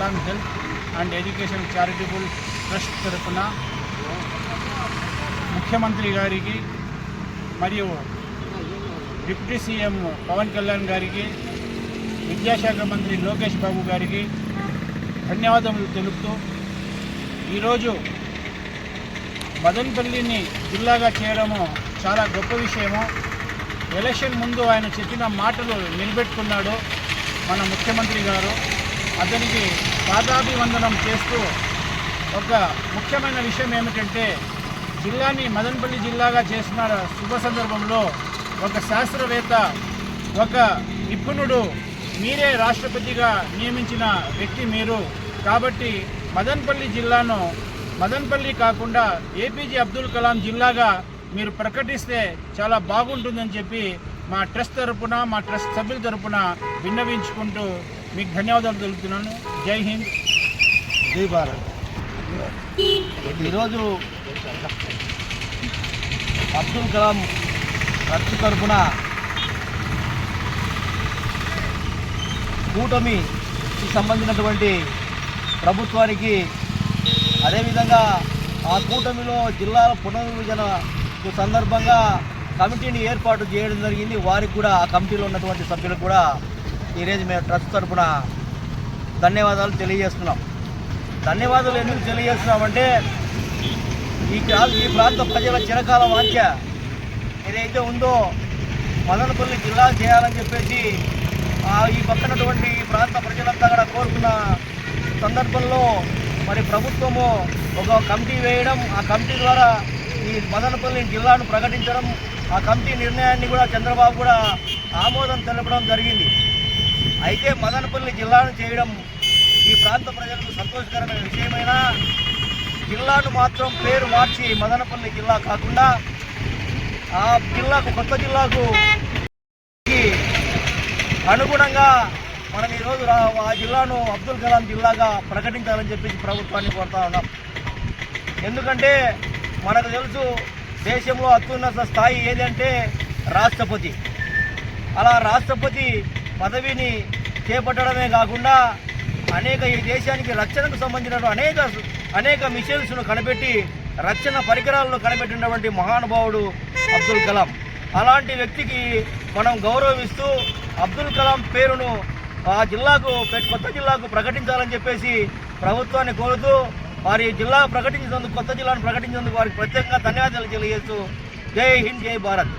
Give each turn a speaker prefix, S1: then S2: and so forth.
S1: Kalam health and education charitable trust తరఫున ముఖ్యమంత్రి గారికి మరియు డిప్యూటీ సీఎం పవన్ కళ్యాణ్ గారికి, విద్యాశాఖ మంత్రి లోకేష్ బాబు గారికి ధన్యవాదములు తెలుపుతూ, ఈరోజు మదనపల్లిని జిల్లాగా చేయడము చాలా గొప్ప విషయము. ఎలక్షన్ ముందు ఆయన చెప్పిన మాటలు నిలబెట్టుకున్నాడు మన ముఖ్యమంత్రి గారు. అతనికి పాదాభివందనం చేస్తూ ఒక ముఖ్యమైన విషయం ఏమిటంటే, జిల్లాని మదనపల్లి జిల్లాగా చేసిన శుభ సందర్భంలో ఒక శాస్త్రవేత్త, ఒక నిపుణుడు, మీరే రాష్ట్రపతిగా నియమించిన వ్యక్తి మీరు. కాబట్టి మదనపల్లి జిల్లాను మదనపల్లి కాకుండా ఏపీజే అబ్దుల్ కలాం జిల్లాగా మీరు ప్రకటిస్తే చాలా బాగుంటుందని చెప్పి మా ట్రస్ట్ తరపున, మా ట్రస్ట్ సభ్యుల తరపున విన్నవించుకుంటూ మీకు ధన్యవాదాలు తెలుపుతున్నాను. జై హింద్,
S2: జై భారత్. ఈరోజు అబ్దుల్ కలాం ట్రస్ట్ తరపున కూటమికి సంబంధించినటువంటి ప్రభుత్వానికి, అదేవిధంగా ఆ కూటమిలో జిల్లాల పునర్విభజన సందర్భంగా కమిటీని ఏర్పాటు చేయడం జరిగింది. వారికి కూడా, ఆ కమిటీలో ఉన్నటువంటి సభ్యులకు కూడా ఈరోజు మేము ట్రస్ట్ తరఫున ధన్యవాదాలు తెలియజేస్తున్నాం. ధన్యవాదాలు ఎందుకు తెలియజేస్తున్నామంటే, ఈ ప్రాంత ప్రజల చిరకాల వాంఛ ఏదైతే ఉందో మదనపల్లి జిల్లా చేయాలని చెప్పేసి ఈ పక్కనటువంటి ఈ ప్రాంత ప్రజలంతా కూడా కోరుకున్న సందర్భంలో మరి ప్రభుత్వము ఒక కమిటీ వేయడం, ఆ కమిటీ ద్వారా ఈ మదనపల్లి జిల్లాను ప్రకటించడం, ఆ కమిటీ నిర్ణయాన్ని కూడా చంద్రబాబు కూడా ఆమోదం తెలపడం జరిగింది. అయితే మదనపల్లి జిల్లాను చేయడం ఈ ప్రాంత ప్రజలకు సంతోషకరమైన విషయమైనా, జిల్లాను మాత్రం పేరు మార్చి మదనపల్లి జిల్లా కాకుండా ఆ జిల్లాకు, కొత్త జిల్లాకు అనుగుణంగా మనం ఈరోజు ఆ జిల్లాను అబ్దుల్ కలాం జిల్లాగా ప్రకటించాలని చెప్పేసి ప్రభుత్వాన్ని కోరుతా ఉన్నాం. ఎందుకంటే మనకు తెలుసు, దేశంలో అత్యున్నత స్థాయి ఏదంటే రాష్ట్రపతి. అలా రాష్ట్రపతి పదవిని చేపట్టడమే కాకుండా ఈ దేశానికి రక్షణకు సంబంధించిన అనేక మిషన్స్ను కనిపెట్టి రక్షణ పరికరాలను కనిపెట్టినటువంటి మహానుభావుడు అబ్దుల్ కలాం. అలాంటి వ్యక్తికి మనం గౌరవిస్తూ అబ్దుల్ కలాం పేరును ఆ జిల్లాకు, కొత్త జిల్లాకు ప్రకటించాలని చెప్పేసి ప్రభుత్వాన్ని కోరుతూ, వారి జిల్లా ప్రకటించినందుకు, కొత్త జిల్లాను ప్రకటించినందుకు వారికి ప్రత్యేకంగా ధన్యవాదాలు తెలియజేస్తూ జై హింద్, జై భారత్.